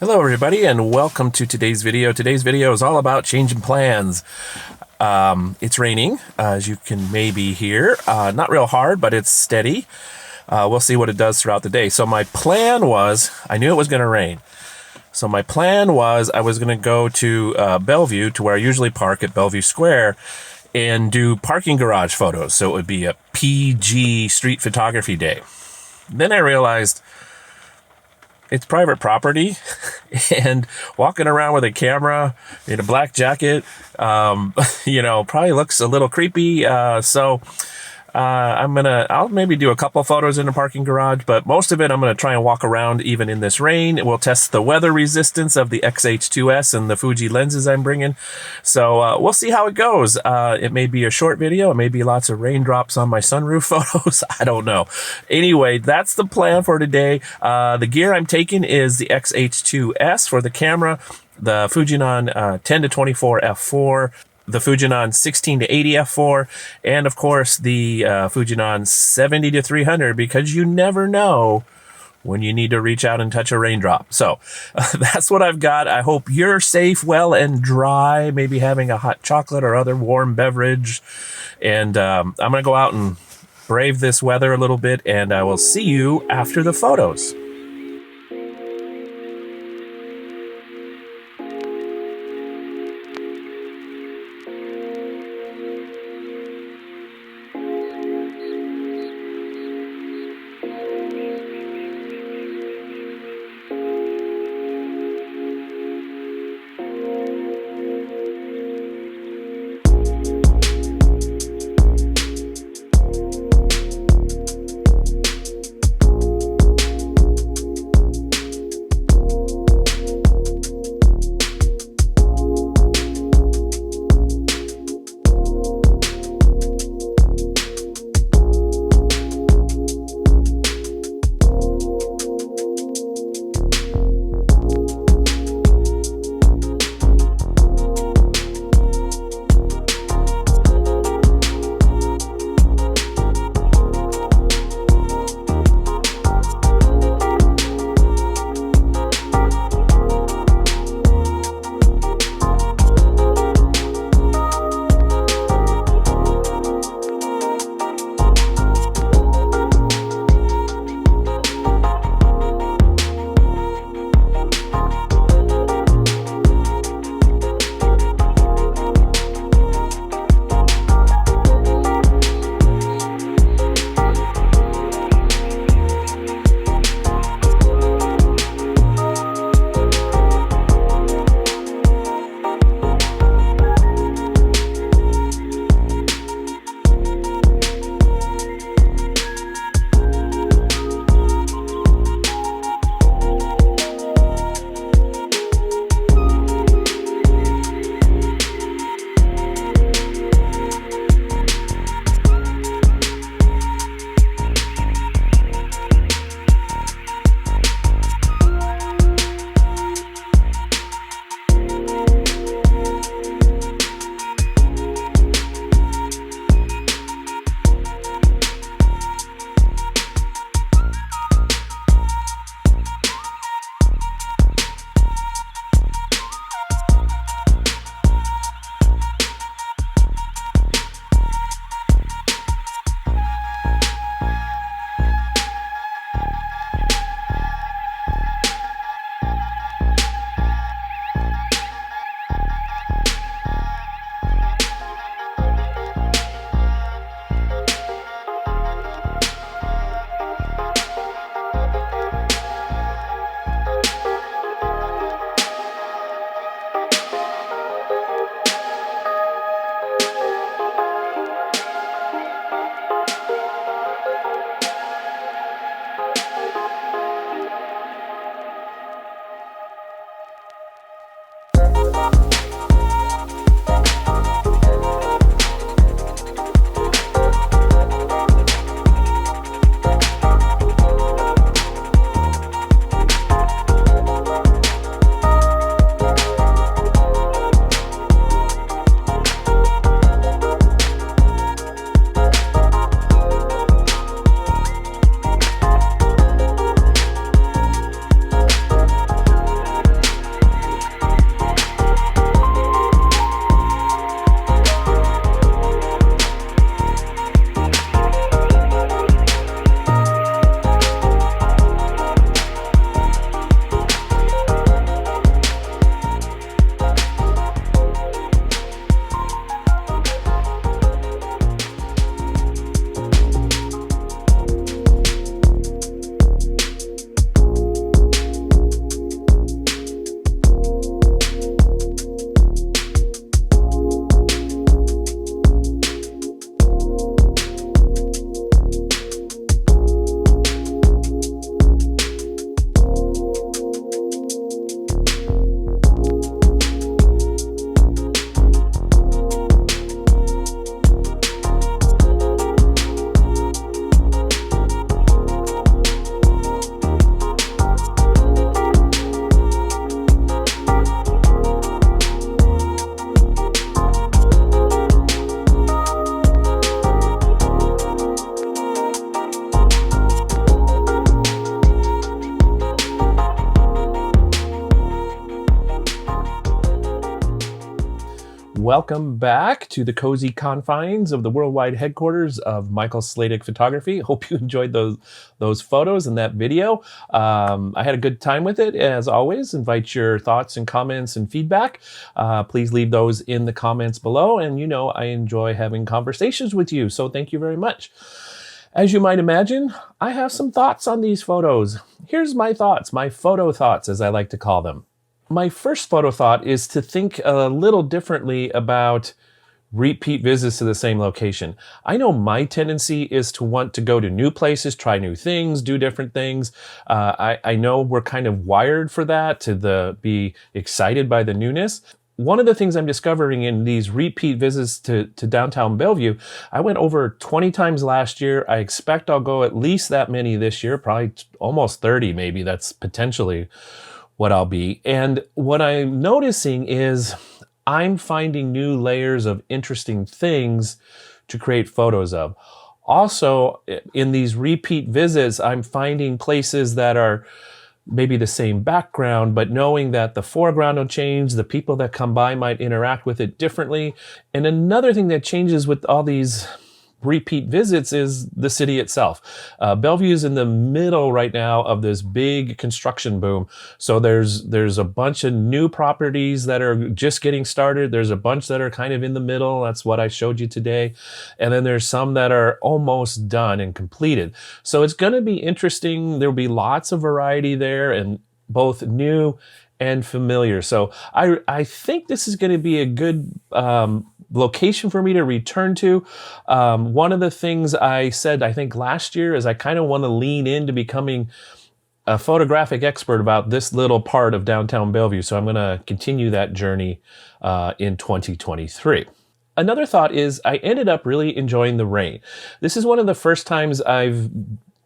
Hello everybody and welcome to today's video. Today's video is all about changing plans. It's raining, as you can maybe hear. Not real hard, but it's steady. We'll see what it does throughout the day. So my plan was, I knew it was going to rain. So my plan was I was going to go to Bellevue, to where I usually park at Bellevue Square, and do parking garage photos. So it would be a PG street photography day. Then I realized it's private property, and walking around with a camera in a black jacket, probably looks a little creepy. I'll maybe do a couple photos in the parking garage, but most of it I'm going to try and walk around even in this rain. We'll test the weather resistance of the X-H2S and the Fuji lenses I'm bringing. So we'll see how it goes. It may be a short video. It may be lots of raindrops on my sunroof photos. I don't know. Anyway, that's the plan for today. The gear I'm taking is the X-H2S for the camera, the Fujinon 10-24 f4, the Fujinon 16-80 f4, and of course the Fujinon 70-300, because you never know when you need to reach out and touch a raindrop. So that's what I've got. I hope you're safe, well, and dry, maybe having a hot chocolate or other warm beverage. And I'm going to go out and brave this weather a little bit, and I will see you after the photos. welcome back to the cozy confines of the worldwide headquarters of Michael Sladek Photography. Hope you enjoyed those photos and that video. I had a good time with it, as always. Invite your thoughts and comments and feedback. Please leave those in the comments below, and you know I enjoy having conversations with you, so thank you very much. As you might imagine, I have some thoughts on these photos. Here's my thoughts, my photo thoughts, as I like to call them. My first photo thought is to think a little differently about repeat visits to the same location. I know my tendency is to want to go to new places, try new things, do different things. I know we're kind of wired for that, to be excited by the newness. One of the things I'm discovering in these repeat visits to downtown Bellevue, I went over 20 times last year. I expect I'll go at least that many this year, probably almost 30 maybe. That's potentially what I'll be. And what I'm noticing is I'm finding new layers of interesting things to create photos of. Also, in these repeat visits, I'm finding places that are maybe the same background, but knowing that the foreground will change, the people that come by might interact with it differently. And another thing that changes with all these repeat visits is the city itself. Bellevue is in the middle right now of this big construction boom. So there's a bunch of new properties that are just getting started. There's a bunch that are kind of in the middle. That's what I showed you today. And then there's some that are almost done and completed. So it's going to be interesting. There'll be lots of variety there, and both new and familiar. So I think this is going to be a good location for me to return to. One of the things I said, I think last year, is I kind of want to lean into becoming a photographic expert about this little part of downtown Bellevue. So I'm going to continue that journey in 2023. Another thought is I ended up really enjoying the rain. This is one of the first times I've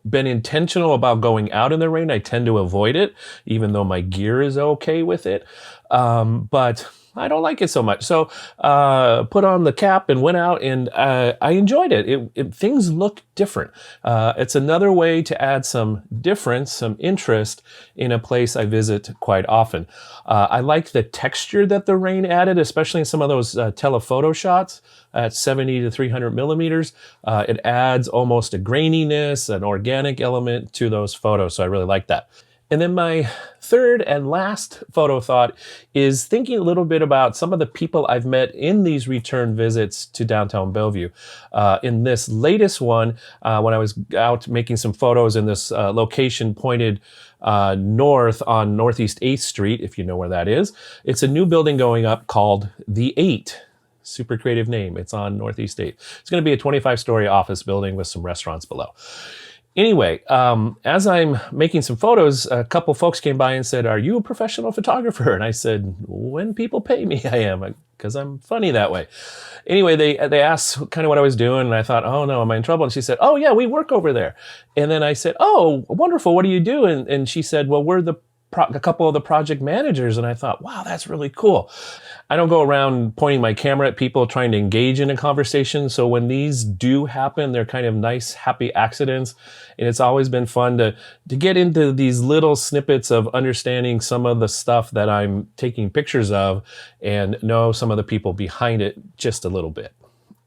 been intentional about going out in the rain. I tend to avoid it, even though my gear is okay with it. But I don't like it so much. So put on the cap and went out, and I enjoyed it. Things look different. It's another way to add some difference, some interest in a place I visit quite often. I like the texture that the rain added, especially in some of those telephoto shots at 70 to 300 millimeters. It adds almost a graininess, an organic element to those photos. So I really like that. And then my third and last photo thought is thinking a little bit about some of the people I've met in these return visits to downtown Bellevue. In this latest one, when I was out making some photos in this location pointed north on Northeast 8th Street, if you know where that is, it's a new building going up called The 8. Super creative name. It's on Northeast 8th. It's going to be a 25-story office building with some restaurants below. Anyway, as I'm making some photos, a couple folks came by and said, "Are you a professional photographer?" And I said, "When people pay me, I am, because I'm funny that way." Anyway, they asked kind of what I was doing, and I thought, "Oh no, am I in trouble?" And she said, "Oh yeah, we work over there." And then I said, "Oh, wonderful. What do you do?" And she said, "Well, we're a couple of the project managers." And I thought, wow, that's really cool. I don't go around pointing my camera at people trying to engage in a conversation. So when these do happen, they're kind of nice, happy accidents. And it's always been fun to get into these little snippets of understanding some of the stuff that I'm taking pictures of and know some of the people behind it just a little bit.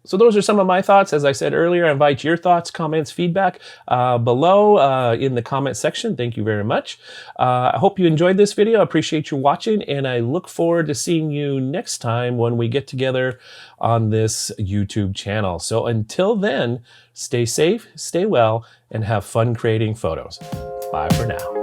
So those are some of my thoughts. As I said earlier, I invite your thoughts, comments, feedback below in the comment section. Thank you very much. I hope you enjoyed this video. I appreciate you watching, and I look forward to seeing you next time when we get together on this YouTube channel. So until then, stay safe, stay well, and have fun creating photos. Bye for now.